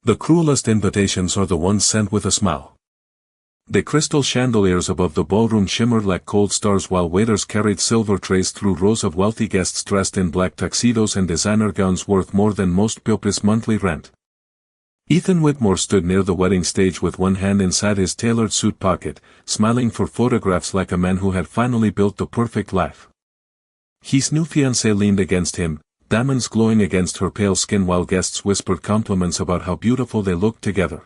The cruelest invitations are the ones sent with a smile. The crystal chandeliers above the ballroom shimmered like cold stars while waiters carried silver trays through rows of wealthy guests dressed in black tuxedos and designer gowns worth more than most pupils' monthly rent. Ethan Whitmore stood near the wedding stage with one hand inside his tailored suit pocket, smiling for photographs like a man who had finally built the perfect life. His new fiancée leaned against him, diamonds glowing against her pale skin while guests whispered compliments about how beautiful they looked together.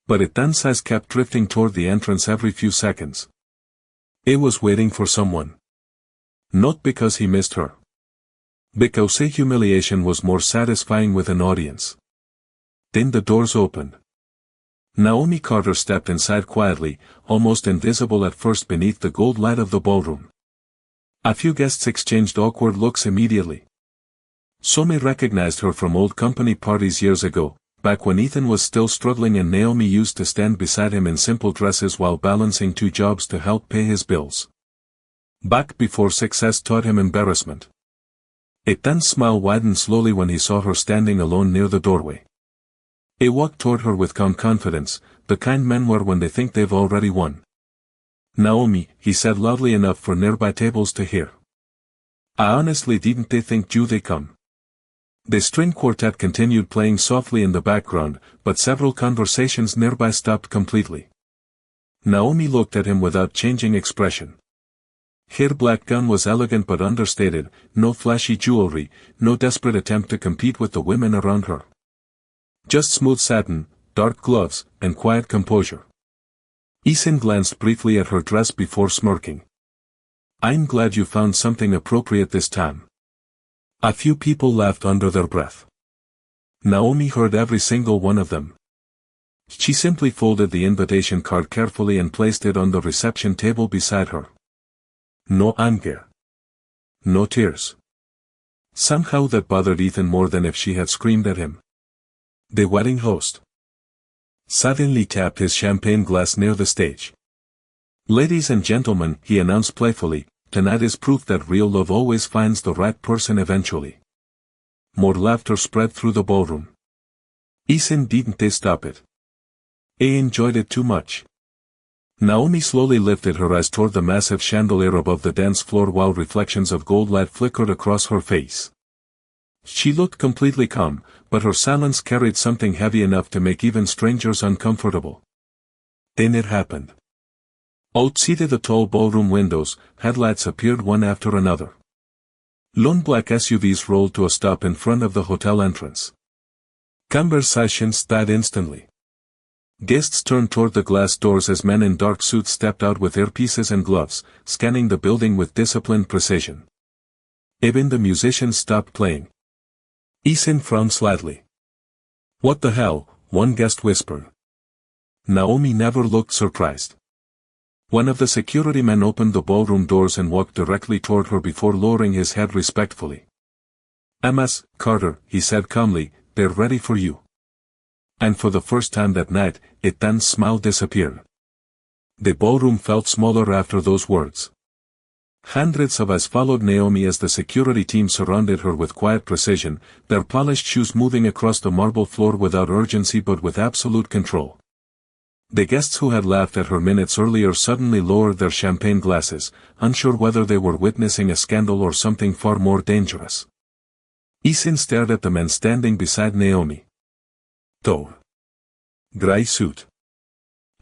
But Ethan's eyes kept drifting toward the entrance every few seconds. It was waiting for someone. Not because he missed her. Because a humiliation was more satisfying with an audience. Then the doors opened. Naomi Carter stepped inside quietly, almost invisible at first beneath the gold light of the ballroom. A few guests exchanged awkward looks immediately. Some recognized her from old company parties years ago, back when Ethan was still struggling and Naomi used to stand beside him in simple dresses while balancing two jobs to help pay his bills. Back before success taught him embarrassment. Ethan's smile widened slowly when he saw her standing alone near the doorway. He walked toward her with calm confidence, the kind men wear when they think they've already won. "Naomi," he said loudly enough for nearby tables to hear. "I honestly didn't think you'd come." The string quartet continued playing softly in the background, but several conversations nearby stopped completely. Naomi looked at him without changing expression. Her black gown was elegant but understated, no flashy jewelry, no desperate attempt to compete with the women around her. Just smooth satin, dark gloves, and quiet composure. Ethan glanced briefly at her dress before smirking. "I'm glad you found something appropriate this time." A few people laughed under their breath. Naomi heard every single one of them. She simply folded the invitation card carefully and placed it on the reception table beside her. No anger. No tears. Somehow that bothered Ethan more than if she had screamed at him. The wedding host suddenly tapped his champagne glass near the stage. "Ladies and gentlemen," he announced playfully, "tonight is proof that real love always finds the right person eventually." More laughter spread through the ballroom. Ethan didn't stop it. He enjoyed it too much. Naomi slowly lifted her eyes toward the massive chandelier above the dance floor while reflections of gold light flickered across her face. She looked completely calm, but her silence carried something heavy enough to make even strangers uncomfortable. Then it happened. Outside the tall ballroom windows, headlights appeared one after another. Lone black SUVs rolled to a stop in front of the hotel entrance. Conversations died instantly. Guests turned toward the glass doors as men in dark suits stepped out with earpieces and gloves, scanning the building with disciplined precision. Even the musicians stopped playing. Ethan frowned slightly. "What the hell?" one guest whispered. Naomi never looked surprised. One of the security men opened the ballroom doors and walked directly toward her before lowering his head respectfully. "Ms. Carter," he said calmly, "they're ready for you." And for the first time that night, Ethan's smile disappeared. The ballroom felt smaller after those words. Hundreds of eyes followed Naomi as the security team surrounded her with quiet precision, their polished shoes moving across the marble floor without urgency but with absolute control. The guests who had laughed at her minutes earlier suddenly lowered their champagne glasses, unsure whether they were witnessing a scandal or something far more dangerous. Ethan stared at the men standing beside Naomi. Tall. Gray suit.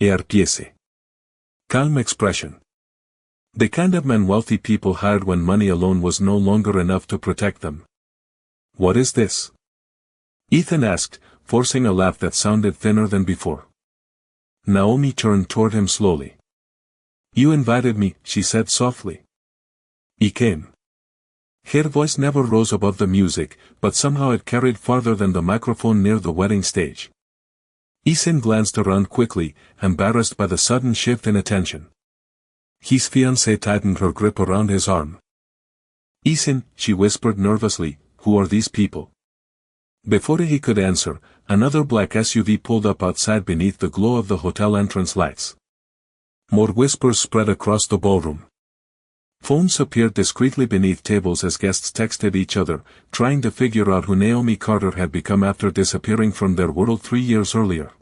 Earpiece. Calm expression. The kind of men wealthy people hired when money alone was no longer enough to protect them. "What is this?" Ethan asked, forcing a laugh that sounded thinner than before. Naomi turned toward him slowly. "You invited me," she said softly. "I came." Her voice never rose above the music, but somehow it carried farther than the microphone near the wedding stage. Ethan glanced around quickly, embarrassed by the sudden shift in attention. His fiancée tightened her grip around his arm. "Ethan," she whispered nervously, "who are these people?" Before he could answer, another black SUV pulled up outside beneath the glow of the hotel entrance lights. More whispers spread across the ballroom. Phones appeared discreetly beneath tables as guests texted each other, trying to figure out who Naomi Carter had become after disappearing from their world 3 years earlier.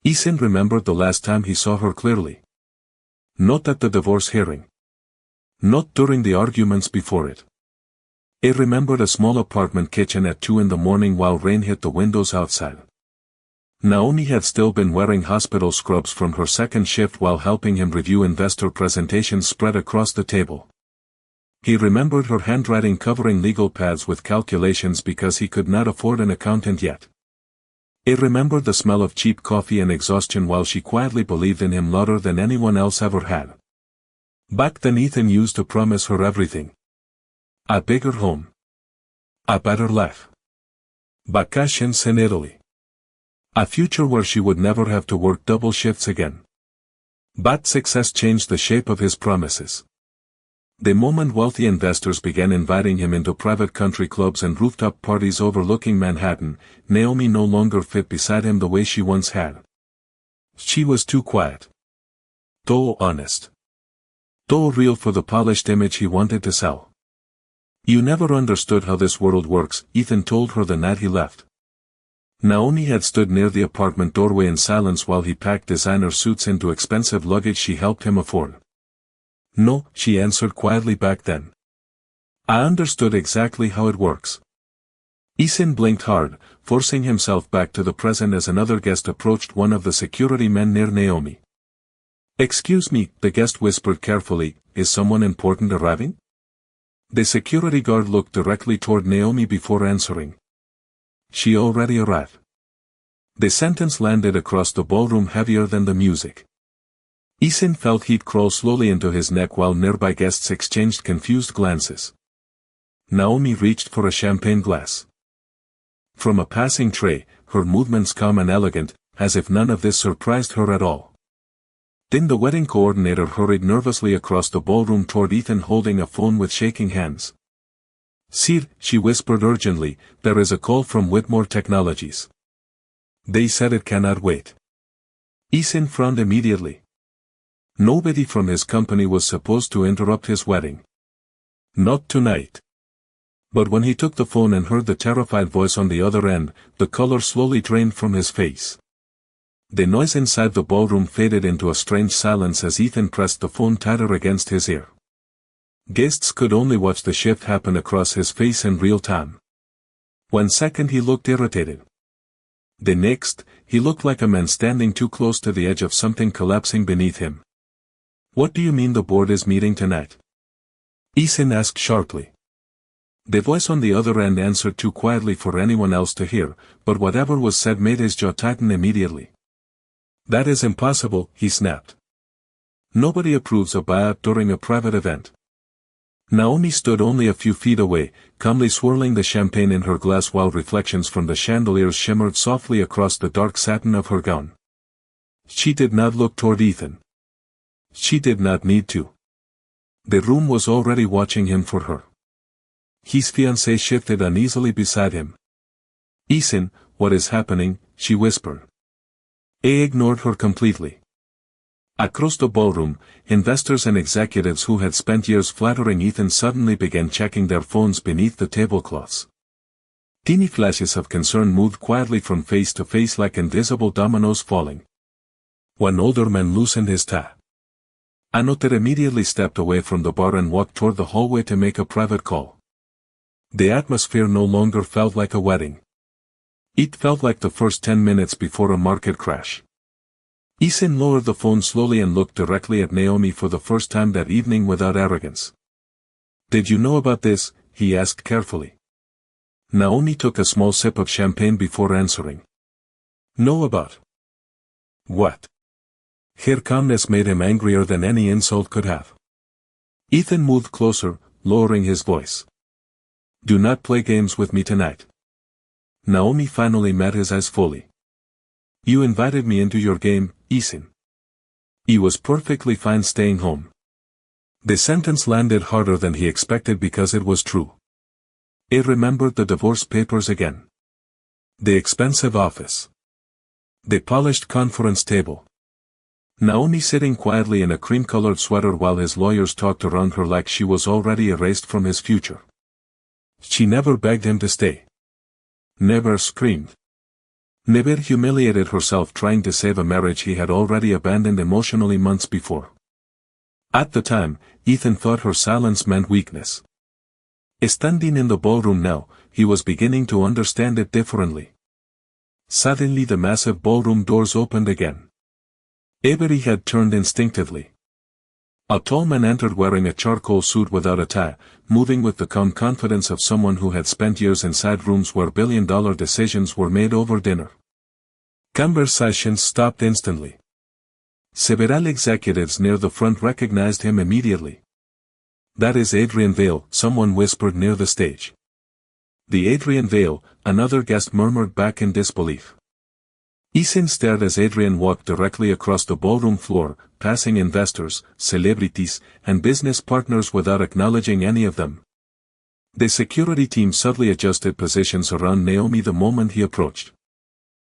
Ethan remembered the last time he saw her clearly. Not at the divorce hearing. Not during the arguments before it. He remembered a small apartment kitchen at 2 in the morning while rain hit the windows outside. Naomi had still been wearing hospital scrubs from her second shift while helping him review investor presentations spread across the table. He remembered her handwriting covering legal pads with calculations because he could not afford an accountant yet. He remembered the smell of cheap coffee and exhaustion while she quietly believed in him louder than anyone else ever had. Back then Ethan used to promise her everything. A bigger home. A better life. Vacations in Italy. A future where she would never have to work double shifts again. But success changed the shape of his promises. The moment wealthy investors began inviting him into private country clubs and rooftop parties overlooking Manhattan, Naomi no longer fit beside him the way she once had. She was too quiet. Too honest. Too real for the polished image he wanted to sell. You never understood how this world works, Ethan told her the night he left. Naomi had stood near the apartment doorway in silence while he packed designer suits into expensive luggage she helped him afford. No, she answered quietly back then. I understood exactly how it works. Ethan blinked hard, forcing himself back to the present as another guest approached one of the security men near Naomi. Excuse me, the guest whispered carefully, is someone important arriving? The security guard looked directly toward Naomi before answering. She already arrived. The sentence landed across the ballroom heavier than the music. Ethan felt heat crawl slowly into his neck while nearby guests exchanged confused glances. Naomi reached for a champagne glass. From a passing tray, her movements calm and elegant, as if none of this surprised her at all. Then the wedding coordinator hurried nervously across the ballroom toward Ethan holding a phone with shaking hands. Sir, she whispered urgently, there is a call from Whitmore Technologies. They said it cannot wait. Ethan frowned immediately. Nobody from his company was supposed to interrupt his wedding. Not tonight. But when he took the phone and heard the terrified voice on the other end, the color slowly drained from his face. The noise inside the ballroom faded into a strange silence as Ethan pressed the phone tighter against his ear. Guests could only watch the shift happen across his face in real time. 1 second he looked irritated. The next, he looked like a man standing too close to the edge of something collapsing beneath him. What do you mean the board is meeting tonight? Ethan asked sharply. The voice on the other end answered too quietly for anyone else to hear, but whatever was said made his jaw tighten immediately. That is impossible, he snapped. Nobody approves a buyout during a private event. Naomi stood only a few feet away, calmly swirling the champagne in her glass while reflections from the chandeliers shimmered softly across the dark satin of her gown. She did not look toward Ethan. She did not need to. The room was already watching him for her. His fiancée shifted uneasily beside him. Ethan, what is happening? She whispered. He ignored her completely. Across the ballroom, investors and executives who had spent years flattering Ethan suddenly began checking their phones beneath the tablecloths. Teeny flashes of concern moved quietly from face to face like invisible dominoes falling. One older man loosened his tie. Anoter immediately stepped away from the bar and walked toward the hallway to make a private call. The atmosphere no longer felt like a wedding. It felt like the first 10 minutes before a market crash. Ethan lowered the phone slowly and looked directly at Naomi for the first time that evening without arrogance. Did you know about this? He asked carefully. Naomi took a small sip of champagne before answering. Know about what? Her calmness made him angrier than any insult could have. Ethan moved closer, lowering his voice. Do not play games with me tonight. Naomi finally met his eyes fully. You invited me into your game, Ethan. He was perfectly fine staying home. The sentence landed harder than he expected because it was true. He remembered the divorce papers again. The expensive office. The polished conference table. Naomi sitting quietly in a cream-colored sweater while his lawyers talked around her like she was already erased from his future. She never begged him to stay. Never screamed. Never humiliated herself trying to save a marriage he had already abandoned emotionally months before. At the time, Ethan thought her silence meant weakness. Standing in the ballroom now, he was beginning to understand it differently. Suddenly the massive ballroom doors opened again. Avery had turned instinctively. A tall man entered wearing a charcoal suit without a tie, moving with the calm confidence of someone who had spent years inside rooms where billion-dollar decisions were made over dinner. Conversations stopped instantly. Several executives near the front recognized him immediately. "That is Adrian Vale," someone whispered near the stage. "The Adrian Vale," another guest murmured back in disbelief. Ethan stared as Adrian walked directly across the ballroom floor, passing investors, celebrities, and business partners without acknowledging any of them. The security team subtly adjusted positions around Naomi the moment he approached.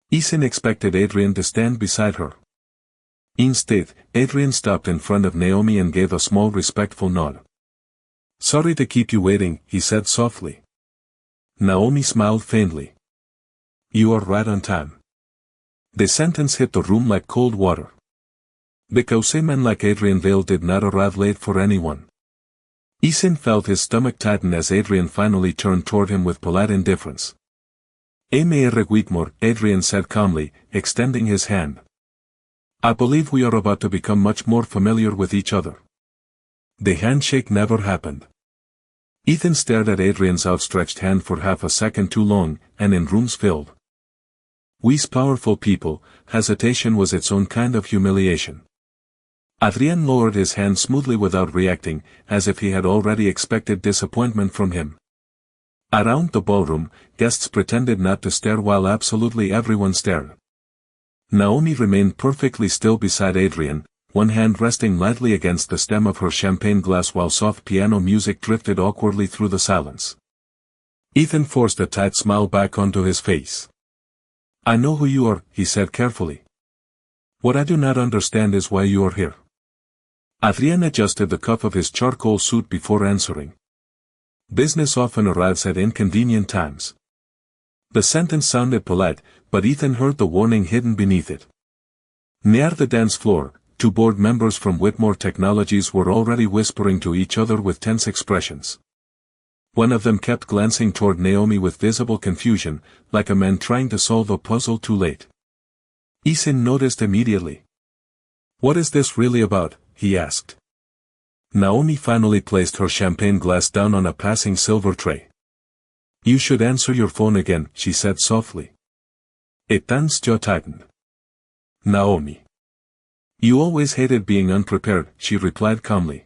Ethan expected Adrian to stand beside her. Instead, Adrian stopped in front of Naomi and gave a small respectful nod. "Sorry to keep you waiting," he said softly. Naomi smiled faintly. "You are right on time." The sentence hit the room like cold water. Because a man like Adrian Vale did not arrive late for anyone. Ethan felt his stomach tighten as Adrian finally turned toward him with polite indifference. "Mayor Whitmore," Adrian said calmly, extending his hand. "I believe we are about to become much more familiar with each other." The handshake never happened. Ethan stared at Adrian's outstretched hand for half a second too long, and in rooms filled with powerful people, hesitation was its own kind of humiliation. Adrian lowered his hand smoothly without reacting, as if he had already expected disappointment from him. Around the ballroom, guests pretended not to stare while absolutely everyone stared. Naomi remained perfectly still beside Adrian, one hand resting lightly against the stem of her champagne glass while soft piano music drifted awkwardly through the silence. Ethan forced a tight smile back onto his face. "I know who you are," he said carefully. "What I do not understand is why you are here." Adrian adjusted the cuff of his charcoal suit before answering. "Business often arrives at inconvenient times." The sentence sounded polite, but Ethan heard the warning hidden beneath it. Near the dance floor, two board members from Whitmore Technologies were already whispering to each other with tense expressions. One of them kept glancing toward Naomi with visible confusion, like a man trying to solve a puzzle too late. Ethan noticed immediately. "What is this really about?" he asked. Naomi finally placed her champagne glass down on a passing silver tray. "You should answer your phone again," she said softly. Ethan's jaw tightened. "Naomi. You always hated being unprepared," she replied calmly.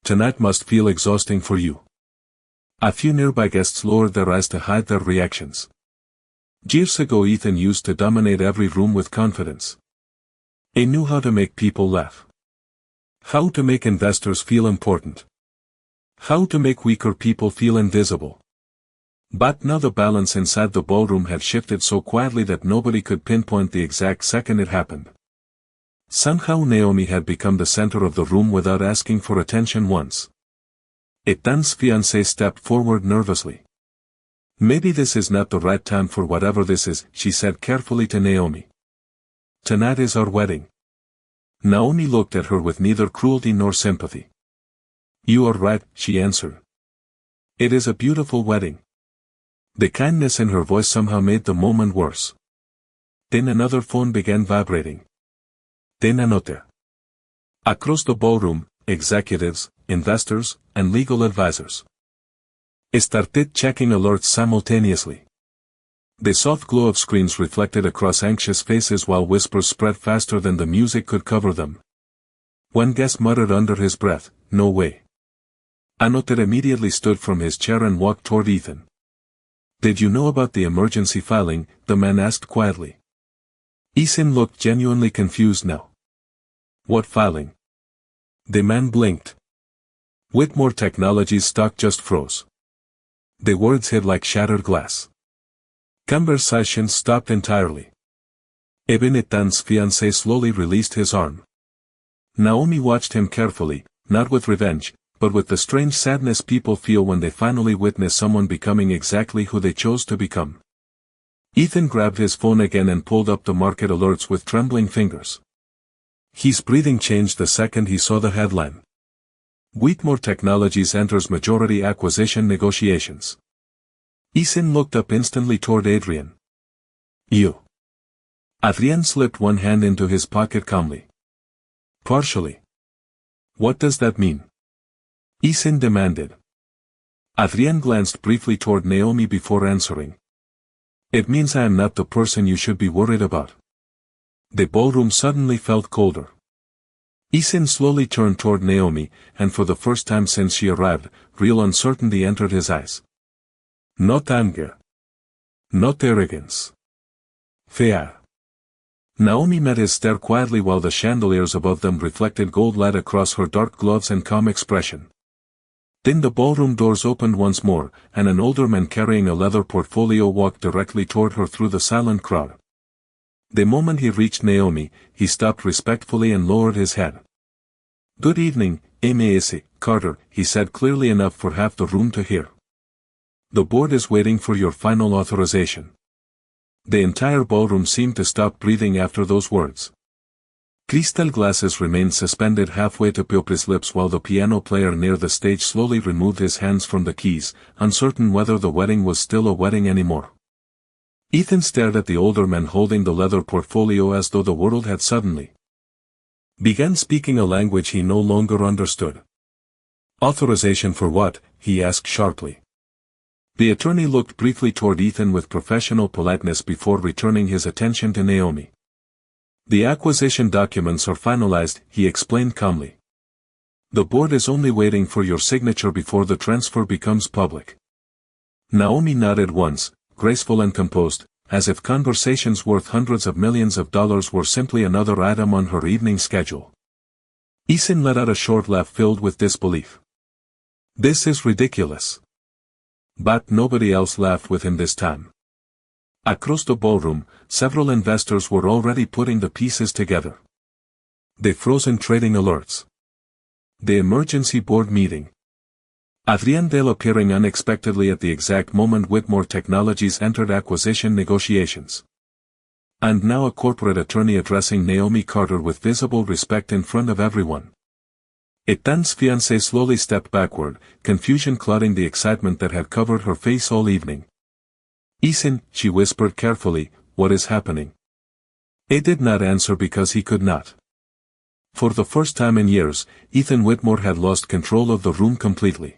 "Tonight must feel exhausting for you." A few nearby guests lowered their eyes to hide their reactions. Years ago Ethan used to dominate every room with confidence. He knew how to make people laugh. How to make investors feel important. How to make weaker people feel invisible. But now the balance inside the ballroom had shifted so quietly that nobody could pinpoint the exact second it happened. Somehow Naomi had become the center of the room without asking for attention once. Ethan's fiancée stepped forward nervously. "Maybe this is not the right time for whatever this is," she said carefully to Naomi. "Tonight is our wedding." Naomi looked at her with neither cruelty nor sympathy. "You are right," she answered. "It is a beautiful wedding." The kindness in her voice somehow made the moment worse. Then another phone began vibrating. Then another. Across the ballroom, executives, investors, and legal advisors started checking alerts simultaneously. The soft glow of screens reflected across anxious faces while whispers spread faster than the music could cover them. One guest muttered under his breath, "No way." Another immediately stood from his chair and walked toward Ethan. "Did you know about the emergency filing?" the man asked quietly. Ethan looked genuinely confused now. "What filing?" The man blinked. Whitmore Technologies stock just froze. The words hit like shattered glass. Conversations stopped entirely. Eben Etan's fiancé slowly released his arm. Naomi watched him carefully, not with revenge, but with the strange sadness people feel when they finally witness someone becoming exactly who they chose to become. Ethan grabbed his phone again and pulled up the market alerts with trembling fingers. His breathing changed the second he saw the headline. Whitmore Technologies enters majority acquisition negotiations. Ethan looked up instantly toward Adrian. You. Adrian slipped one hand into his pocket calmly. Partially. What does that mean? Ethan demanded. Adrian glanced briefly toward Naomi before answering. It means I am not the person you should be worried about. The ballroom suddenly felt colder. Ethan slowly turned toward Naomi, and for the first time since she arrived, real uncertainty entered his eyes. Not anger. Not arrogance. Fear. Naomi met his stare quietly while the chandeliers above them reflected gold light across her dark gloves and calm expression. Then the ballroom doors opened once more, and an older man carrying a leather portfolio walked directly toward her through the silent crowd. The moment he reached Naomi, he stopped respectfully and lowered his head. Good evening, Ms. Carter, he said clearly enough for half the room to hear. The board is waiting for your final authorization. The entire ballroom seemed to stop breathing after those words. Crystal glasses remained suspended halfway to Piopre's lips while the piano player near the stage slowly removed his hands from the keys, uncertain whether the wedding was still a wedding anymore. Ethan stared at the older man holding the leather portfolio as though the world had suddenly began speaking a language he no longer understood. Authorization for what? He asked sharply. The attorney looked briefly toward Ethan with professional politeness before returning his attention to Naomi. The acquisition documents are finalized, he explained calmly. The board is only waiting for your signature before the transfer becomes public. Naomi nodded once, graceful and composed, as if conversations worth hundreds of millions of dollars were simply another item on her evening schedule. Ethan let out a short laugh filled with disbelief. This is ridiculous. But nobody else laughed with him this time. Across the ballroom, several investors were already putting the pieces together. The frozen trading alerts. The emergency board meeting. Adrian Dale appearing unexpectedly at the exact moment Whitmore Technologies entered acquisition negotiations. And now a corporate attorney addressing Naomi Carter with visible respect in front of everyone. Etan's fiancé slowly stepped backward, confusion clouding the excitement that had covered her face all evening. Ethan, she whispered carefully, what is happening? He did not answer because he could not. For the first time in years, Ethan Whitmore had lost control of the room completely.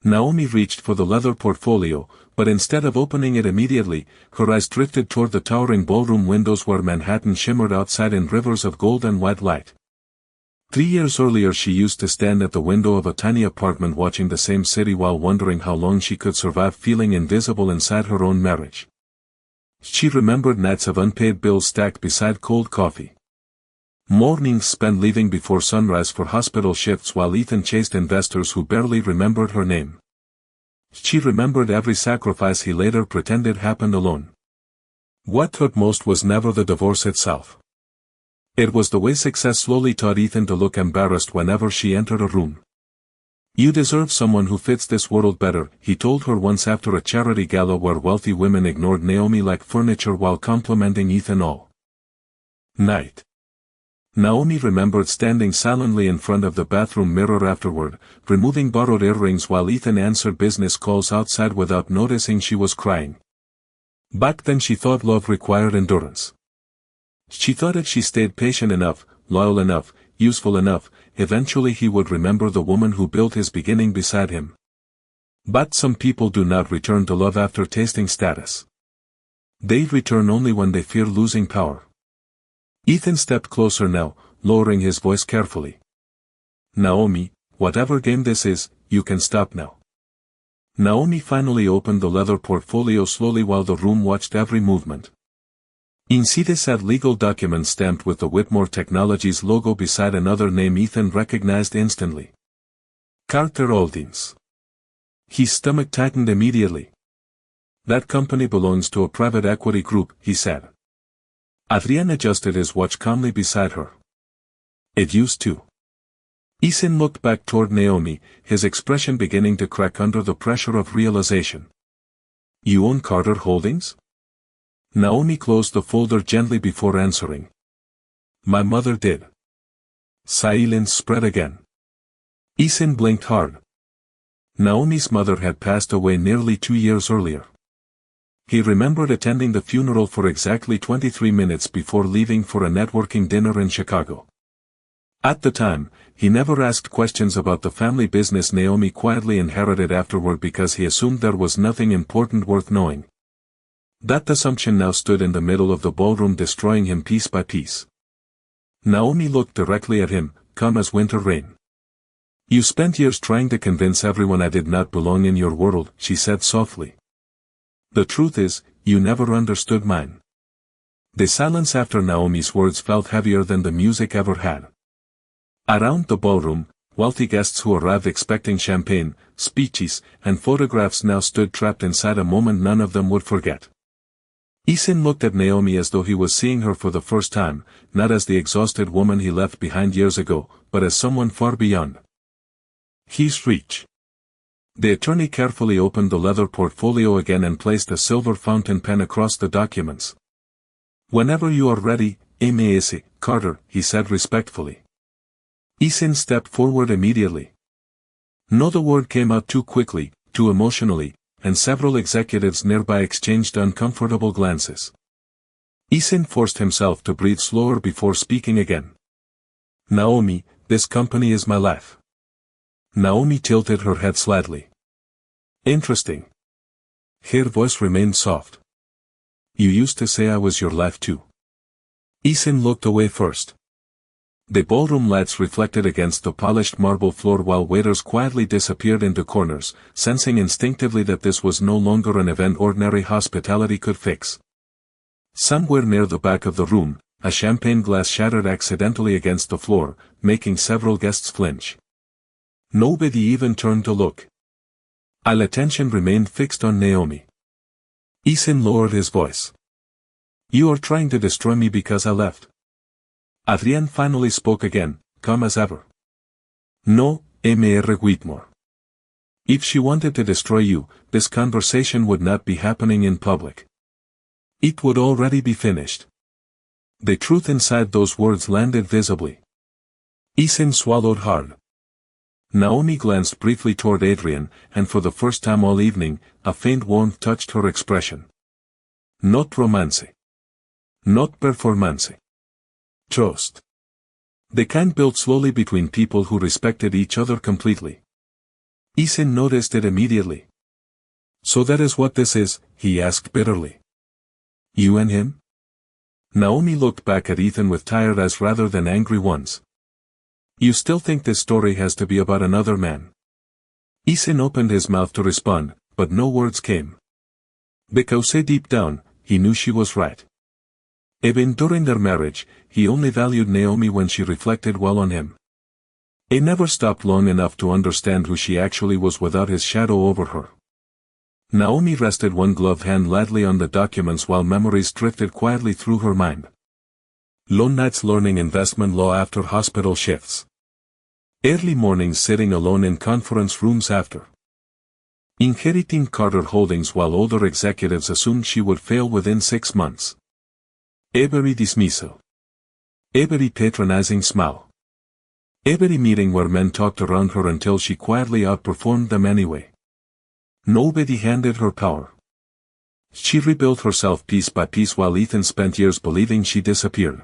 Naomi reached for the leather portfolio, but instead of opening it immediately, her eyes drifted toward the towering ballroom windows where Manhattan shimmered outside in rivers of gold and white light. 3 years earlier she used to stand at the window of a tiny apartment watching the same city while wondering how long she could survive feeling invisible inside her own marriage. She remembered nights of unpaid bills stacked beside cold coffee. Mornings spent leaving before sunrise for hospital shifts while Ethan chased investors who barely remembered her name. She remembered every sacrifice he later pretended happened alone. What hurt most was never the divorce itself. It was the way success slowly taught Ethan to look embarrassed whenever she entered a room. You deserve someone who fits this world better, he told her once after a charity gala where wealthy women ignored Naomi like furniture while complimenting Ethan all night. Naomi remembered standing silently in front of the bathroom mirror afterward, removing borrowed earrings while Ethan answered business calls outside without noticing she was crying. Back then she thought love required endurance. She thought if she stayed patient enough, loyal enough, useful enough, eventually he would remember the woman who built his beginning beside him. But some people do not return to love after tasting status. They return only when they fear losing power. Ethan stepped closer now, lowering his voice carefully. Naomi, whatever game this is, you can stop now. Naomi finally opened the leather portfolio slowly while the room watched every movement. Inside sat legal documents stamped with the Whitmore Technologies logo beside another name Ethan recognized instantly. Carter Holdings. His stomach tightened immediately. That company belongs to a private equity group, he said. Adrien adjusted his watch calmly beside her. It used to. Isin looked back toward Naomi, his expression beginning to crack under the pressure of realization. You own Carter Holdings? Naomi closed the folder gently before answering. My mother did. Silence spread again. Isin blinked hard. Naomi's mother had passed away nearly 2 years earlier. He remembered attending the funeral for exactly 23 minutes before leaving for a networking dinner in Chicago. At the time, he never asked questions about the family business Naomi quietly inherited afterward because he assumed there was nothing important worth knowing. That assumption now stood in the middle of the ballroom, destroying him piece by piece. Naomi looked directly at him, calm as winter rain. You spent years trying to convince everyone I did not belong in your world, she said softly. The truth is, you never understood mine. The silence after Naomi's words felt heavier than the music ever had. Around the ballroom, wealthy guests who arrived expecting champagne, speeches, and photographs now stood trapped inside a moment none of them would forget. Isin looked at Naomi as though he was seeing her for the first time, not as the exhausted woman he left behind years ago, but as someone far beyond his reach. The attorney carefully opened the leather portfolio again and placed a silver fountain pen across the documents. Whenever you are ready, Ms. Carter, he said respectfully. Isin stepped forward immediately. No, the word came out too quickly, too emotionally, and several executives nearby exchanged uncomfortable glances. Isin forced himself to breathe slower before speaking again. Naomi, this company is my life. Naomi tilted her head slightly. Interesting. Her voice remained soft. You used to say I was your life too. Isin looked away first. The ballroom lights reflected against the polished marble floor while waiters quietly disappeared into corners, sensing instinctively that this was no longer an event ordinary hospitality could fix. Somewhere near the back of the room, a champagne glass shattered accidentally against the floor, making several guests flinch. Nobody even turned to look. All attention remained fixed on Naomi. Isin lowered his voice. You are trying to destroy me because I left. Adrien finally spoke again, calm as ever. No, Mr. Whitmore. If she wanted to destroy you, this conversation would not be happening in public. It would already be finished. The truth inside those words landed visibly. Isin swallowed hard. Naomi glanced briefly toward Adrien, and for the first time all evening, a faint warmth touched her expression. Not romance. Not performance. Trust. The kind built slowly between people who respected each other completely. Isin noticed it immediately. So that is what this is, he asked bitterly. You and him? Naomi looked back at Ethan with tired eyes rather than angry ones. You still think this story has to be about another man? Isin opened his mouth to respond, but no words came. Because deep down, he knew she was right. Even during their marriage, he only valued Naomi when she reflected well on him. He never stopped long enough to understand who she actually was without his shadow over her. Naomi rested one gloved hand lightly on the documents while memories drifted quietly through her mind. Lone nights learning investment law after hospital shifts. Early mornings sitting alone in conference rooms after inheriting Carter Holdings while older executives assumed she would fail within 6 months. Every dismissal. Every patronizing smile. Every meeting where men talked around her until she quietly outperformed them anyway. Nobody handed her power. She rebuilt herself piece by piece while Ethan spent years believing she disappeared.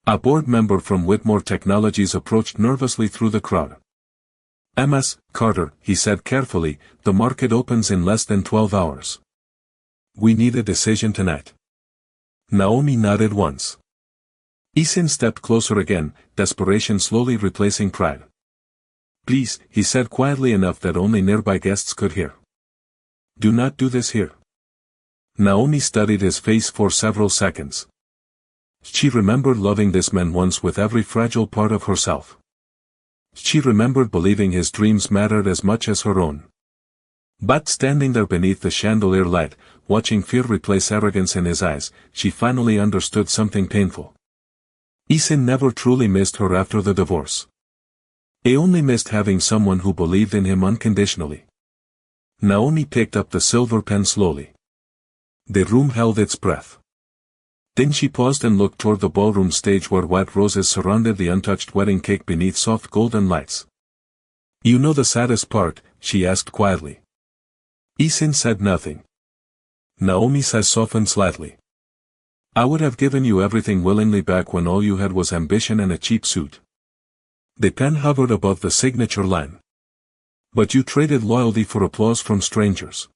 A board member from Whitmore Technologies approached nervously through the crowd. Ms. Carter, he said carefully, the market opens in less than 12 hours. We need a decision tonight. Naomi nodded once. Isin stepped closer again, desperation slowly replacing pride. Please, he said quietly enough that only nearby guests could hear. Do not do this here. Naomi studied his face for several seconds. She remembered loving this man once with every fragile part of herself. She remembered believing his dreams mattered as much as her own. But standing there beneath the chandelier light, watching fear replace arrogance in his eyes, she finally understood something painful. Isin never truly missed her after the divorce. He only missed having someone who believed in him unconditionally. Naomi picked up the silver pen slowly. The room held its breath. Then she paused and looked toward the ballroom stage where white roses surrounded the untouched wedding cake beneath soft golden lights. "You know the saddest part?" she asked quietly. Isin said nothing. Naomi's eyes softened slightly. "I would have given you everything willingly back when all you had was ambition and a cheap suit." The pen hovered above the signature line. "But you traded loyalty for applause from strangers."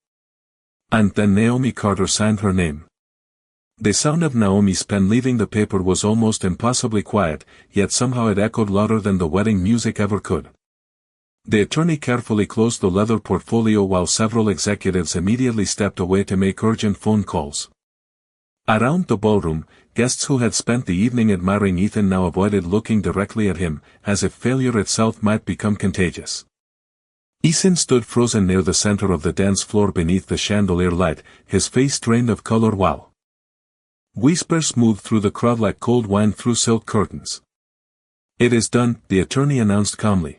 And then Naomi Carter signed her name. The sound of Naomi's pen leaving the paper was almost impossibly quiet, yet somehow it echoed louder than the wedding music ever could. The attorney carefully closed the leather portfolio while several executives immediately stepped away to make urgent phone calls. Around the ballroom, guests who had spent the evening admiring Ethan now avoided looking directly at him, as if failure itself might become contagious. Ethan stood frozen near the center of the dance floor beneath the chandelier light, his face drained of color while whispers moved through the crowd like cold wine through silk curtains. "It is done," the attorney announced calmly.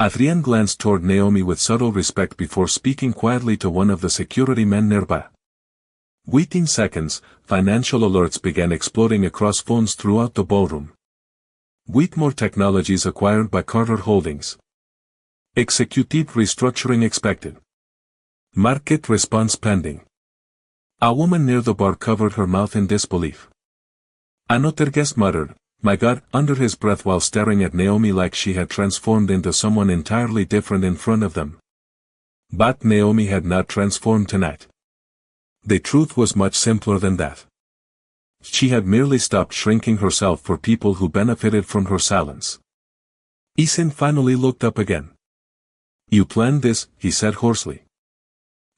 Adrian glanced toward Naomi with subtle respect before speaking quietly to one of the security men nearby. Within seconds, financial alerts began exploding across phones throughout the ballroom. Whitmore Technologies acquired by Carter Holdings. Executive restructuring expected. Market response pending. A woman near the bar covered her mouth in disbelief. Another guest muttered, "My God," under his breath while staring at Naomi like she had transformed into someone entirely different in front of them. But Naomi had not transformed tonight. The truth was much simpler than that. She had merely stopped shrinking herself for people who benefited from her silence. Ethan finally looked up again. "You planned this," he said hoarsely.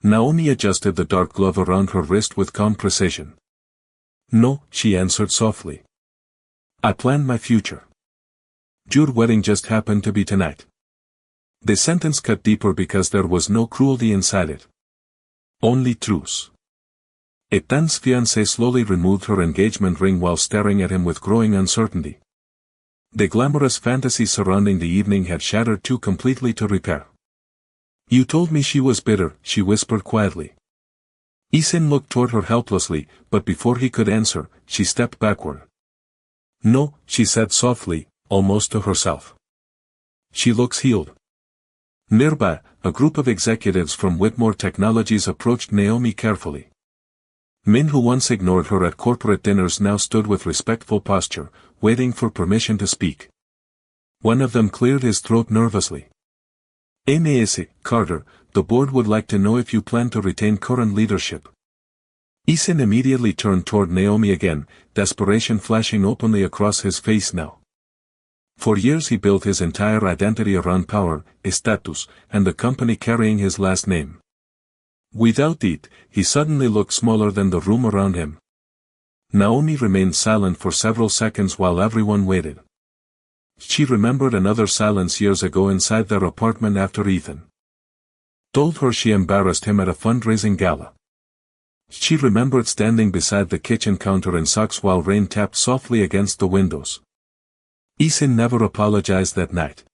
Naomi adjusted the dark glove around her wrist with calm precision. "No," she answered softly. "I planned my future. Your wedding just happened to be tonight." The sentence cut deeper because there was no cruelty inside it. Only truth. Ethan's fiancée slowly removed her engagement ring while staring at him with growing uncertainty. The glamorous fantasy surrounding the evening had shattered too completely to repair. "You told me she was bitter," she whispered quietly. Ethan looked toward her helplessly, but before he could answer, she stepped backward. "No," she said softly, almost to herself. "She looks healed." Nearby, a group of executives from Whitmore Technologies approached Naomi carefully. Men who once ignored her at corporate dinners now stood with respectful posture, waiting for permission to speak. One of them cleared his throat nervously. "Ms. Carter, the board would like to know if you plan to retain current leadership." Ethan immediately turned toward Naomi again, desperation flashing openly across his face now. For years he built his entire identity around power, status, and the company carrying his last name. Without it, he suddenly looked smaller than the room around him. Naomi remained silent for several seconds while everyone waited. She remembered another silence years ago inside their apartment after Ethan told her she embarrassed him at a fundraising gala. She remembered standing beside the kitchen counter in socks while rain tapped softly against the windows. Ethan never apologized that night.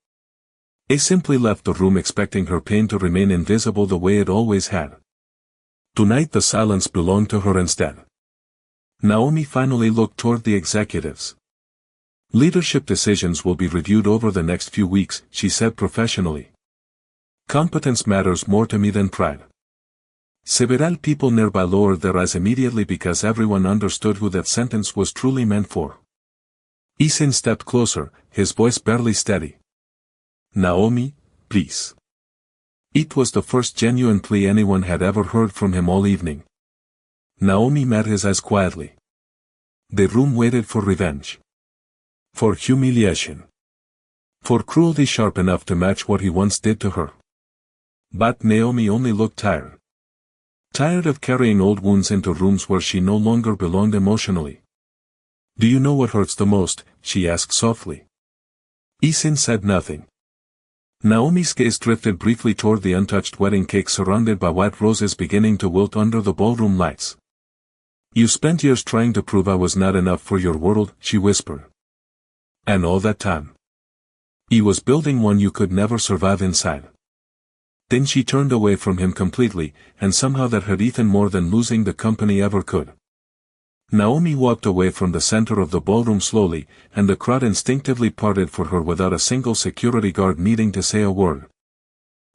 He simply left the room expecting her pain to remain invisible the way it always had. Tonight the silence belonged to her instead. Naomi finally looked toward the executives. "Leadership decisions will be reviewed over the next few weeks," she said professionally. "Competence matters more to me than pride." Several people nearby lowered their eyes immediately because everyone understood who that sentence was truly meant for. Ethan stepped closer, his voice barely steady. "Naomi, please." It was the first genuine plea anyone had ever heard from him all evening. Naomi met his eyes quietly. The room waited for revenge. For humiliation. For cruelty sharp enough to match what he once did to her. But Naomi only looked tired. Tired of carrying old wounds into rooms where she no longer belonged emotionally. "Do you know what hurts the most?" she asked softly. Ethan said nothing. Naomi's gaze drifted briefly toward the untouched wedding cake surrounded by white roses beginning to wilt under the ballroom lights. "You spent years trying to prove I was not enough for your world," she whispered. "And all that time, he was building one you could never survive inside." Then she turned away from him completely, and somehow that hurt Ethan more than losing the company ever could. Naomi walked away from the center of the ballroom slowly, and the crowd instinctively parted for her without a single security guard needing to say a word.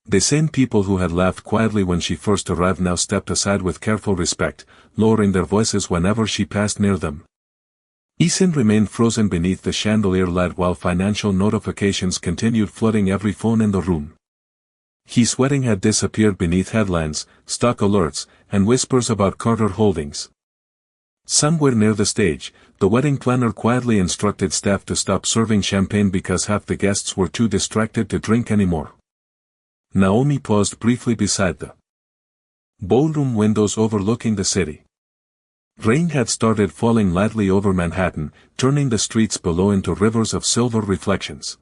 The same people who had laughed quietly when she first arrived now stepped aside with careful respect, lowering their voices whenever she passed near them. Ethan remained frozen beneath the chandelier light while financial notifications continued flooding every phone in the room. His wedding had disappeared beneath headlines, stock alerts, and whispers about Carter Holdings. Somewhere near the stage, the wedding planner quietly instructed staff to stop serving champagne because half the guests were too distracted to drink anymore. Naomi paused briefly beside the ballroom windows overlooking the city. Rain had started falling lightly over Manhattan, turning the streets below into rivers of silver reflections.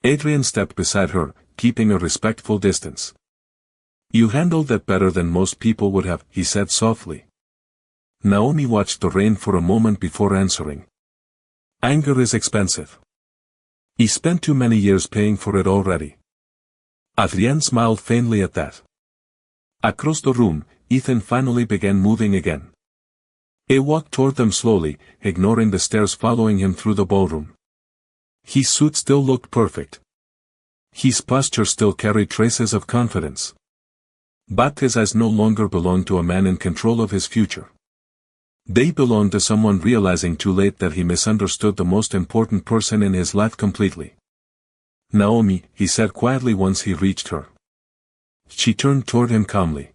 Adrian stepped beside her, keeping a respectful distance. "You handled that better than most people would have," he said softly. Naomi watched the rain for a moment before answering. "Anger is expensive. He spent too many years paying for it already." Adrian smiled faintly at that. Across the room, Ethan finally began moving again. He walked toward them slowly, ignoring the stares following him through the ballroom. His suit still looked perfect. His posture still carried traces of confidence. But his eyes no longer belonged to a man in control of his future. They belonged to someone realizing too late that he misunderstood the most important person in his life completely. "Naomi," he said quietly once he reached her. She turned toward him calmly.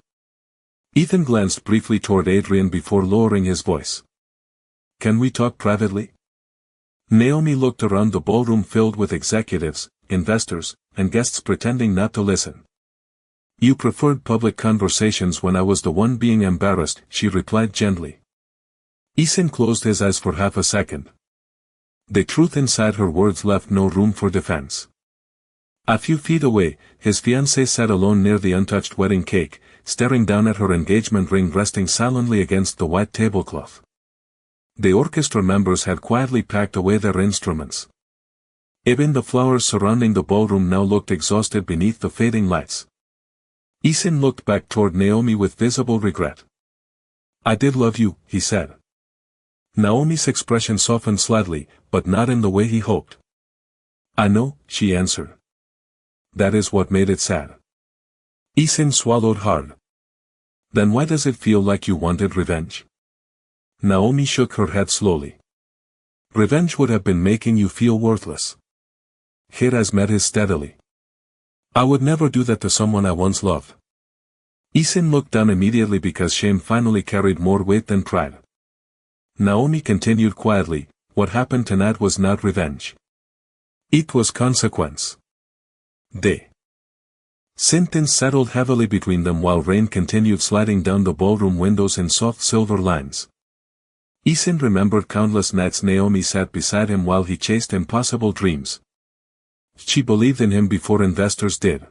Ethan glanced briefly toward Adrian before lowering his voice. "Can we talk privately?" Naomi looked around the ballroom filled with executives, investors, and guests pretending not to listen. "You preferred public conversations when I was the one being embarrassed," she replied gently. Ethan closed his eyes for half a second. The truth inside her words left no room for defense. A few feet away, his fiancée sat alone near the untouched wedding cake, staring down at her engagement ring resting silently against the white tablecloth. The orchestra members had quietly packed away their instruments. Even the flowers surrounding the ballroom now looked exhausted beneath the fading lights. Ethan looked back toward Naomi with visible regret. "I did love you," he said. Naomi's expression softened slightly, but not in the way he hoped. "I know," she answered. "That is what made it sad." Ethan swallowed hard. "Then why does it feel like you wanted revenge?" Naomi shook her head slowly. "Revenge would have been making you feel worthless." Her eyes met his steadily. "I would never do that to someone I once loved." Ethan looked down immediately because shame finally carried more weight than pride. Naomi continued quietly, "What happened tonight was not revenge. It was consequence." The sentence settled heavily between them while rain continued sliding down the ballroom windows in soft silver lines. Ethan remembered countless nights Naomi sat beside him while he chased impossible dreams. She believed in him before investors did.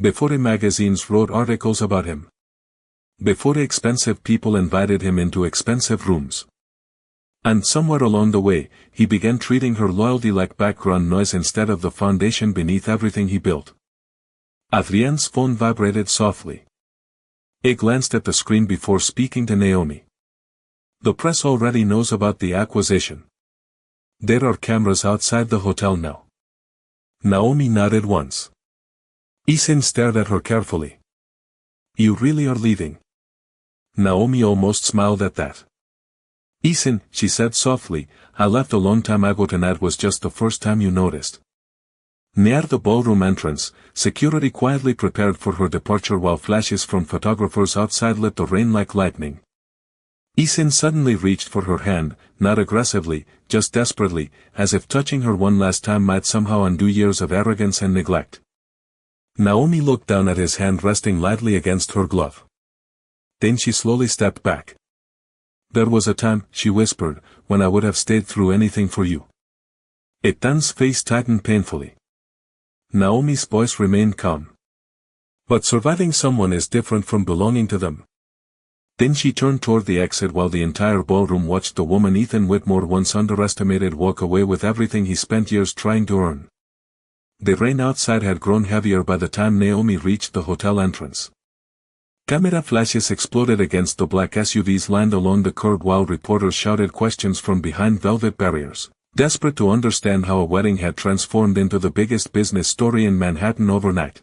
Before the magazines wrote articles about him. Before the expensive people invited him into expensive rooms. And somewhere along the way, he began treating her loyalty like background noise instead of the foundation beneath everything he built. Adrien's phone vibrated softly. He glanced at the screen before speaking to Naomi. "The press already knows about the acquisition. There are cameras outside the hotel now." Naomi nodded once. Ethan stared at her carefully. "You really are leaving?" Naomi almost smiled at that. "Ethan," she said softly, "I left a long time ago. Tonight was just the first time you noticed." Near the ballroom entrance, security quietly prepared for her departure while flashes from photographers outside lit the rain like lightning. Ethan suddenly reached for her hand, not aggressively, just desperately, as if touching her one last time might somehow undo years of arrogance and neglect. Naomi looked down at his hand resting lightly against her glove. Then she slowly stepped back. "There was a time," she whispered, "when I would have stayed through anything for you." Ethan's face tightened painfully. Naomi's voice remained calm. But surviving someone is different from belonging to them. Then she turned toward the exit while the entire ballroom watched the woman Ethan Whitmore once underestimated walk away with everything he spent years trying to earn. The rain outside had grown heavier by the time Naomi reached the hotel entrance. Camera flashes exploded against the black SUVs lined along the curb while reporters shouted questions from behind velvet barriers, desperate to understand how a wedding had transformed into the biggest business story in Manhattan overnight.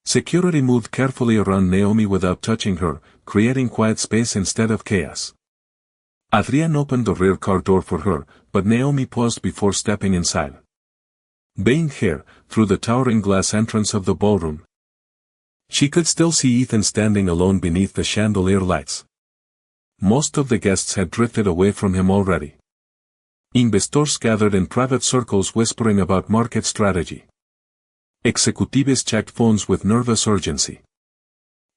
Security moved carefully around Naomi without touching her, creating quiet space instead of chaos. Adrian opened the rear car door for her, but Naomi paused before stepping inside. Baying here, through the towering glass entrance of the ballroom, she could still see Ethan standing alone beneath the chandelier lights. Most of the guests had drifted away from him already. Investors gathered in private circles whispering about market strategy. Executives checked phones with nervous urgency.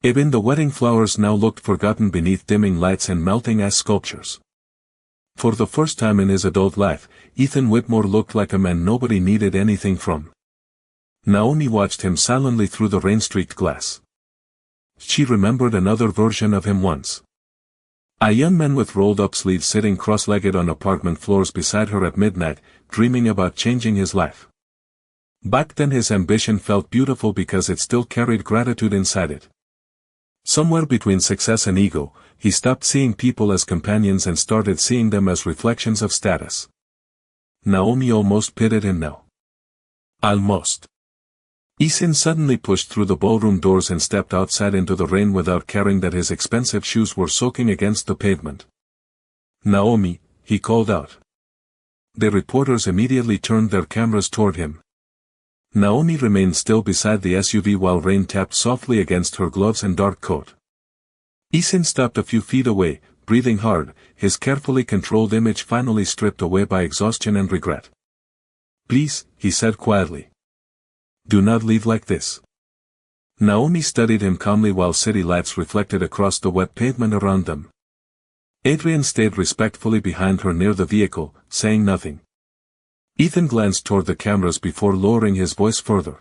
Even the wedding flowers now looked forgotten beneath dimming lights and melting ice sculptures. For the first time in his adult life, Ethan Whitmore looked like a man nobody needed anything from. Naomi watched him silently through the rain-streaked glass. She remembered another version of him once. A young man with rolled-up sleeves sitting cross-legged on apartment floors beside her at midnight, dreaming about changing his life. Back then his ambition felt beautiful because it still carried gratitude inside it. Somewhere between success and ego, he stopped seeing people as companions and started seeing them as reflections of status. Naomi almost pitied him now. Almost. Ethan suddenly pushed through the ballroom doors and stepped outside into the rain without caring that his expensive shoes were soaking against the pavement. Naomi, he called out. The reporters immediately turned their cameras toward him. Naomi remained still beside the SUV while rain tapped softly against her gloves and dark coat. Ethan stopped a few feet away, breathing hard, his carefully controlled image finally stripped away by exhaustion and regret. Please, he said quietly. Do not leave like this. Naomi studied him calmly while city lights reflected across the wet pavement around them. Adrian stayed respectfully behind her near the vehicle, saying nothing. Ethan glanced toward the cameras before lowering his voice further.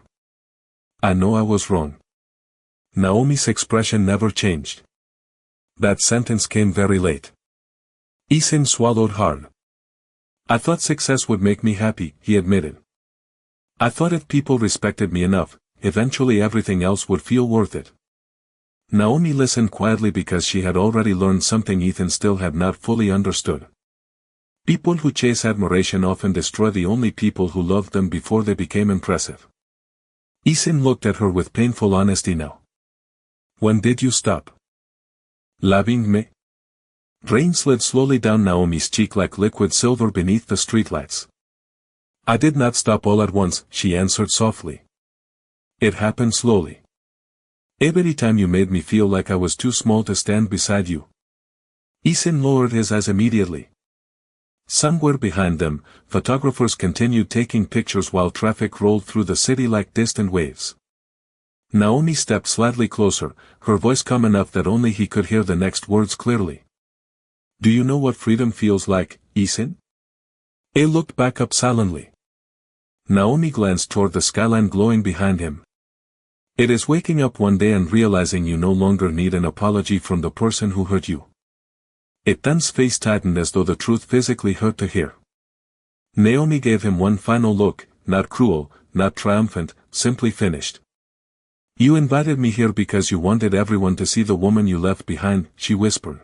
I know I was wrong. Naomi's expression never changed. That sentence came very late. Ethan swallowed hard. I thought success would make me happy, he admitted. I thought if people respected me enough, eventually everything else would feel worth it. Naomi listened quietly because she had already learned something Ethan still had not fully understood. People who chase admiration often destroy the only people who loved them before they became impressive. Ethan looked at her with painful honesty now. When did you stop loving me? Rain slid slowly down Naomi's cheek like liquid silver beneath the streetlights. I did not stop all at once, she answered softly. It happened slowly. Every time you made me feel like I was too small to stand beside you. Ethan lowered his eyes immediately. Somewhere behind them, photographers continued taking pictures while traffic rolled through the city like distant waves. Naomi stepped slightly closer, her voice calm enough that only he could hear the next words clearly. Do you know what freedom feels like, Ethan? He looked back up silently. Naomi glanced toward the skyline glowing behind him. It is waking up one day and realizing you no longer need an apology from the person who hurt you. Ethan's face tightened as though the truth physically hurt to hear. Naomi gave him one final look, not cruel, not triumphant, simply finished. You invited me here because you wanted everyone to see the woman you left behind, she whispered.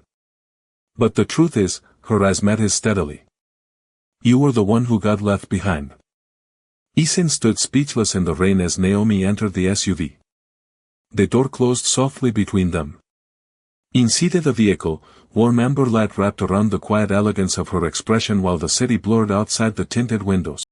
But the truth is, her eyes met his steadily. You were the one who got left behind. Ethan stood speechless in the rain as Naomi entered the SUV. The door closed softly between them. Inside the vehicle, warm amber light wrapped around the quiet elegance of her expression while the city blurred outside the tinted windows.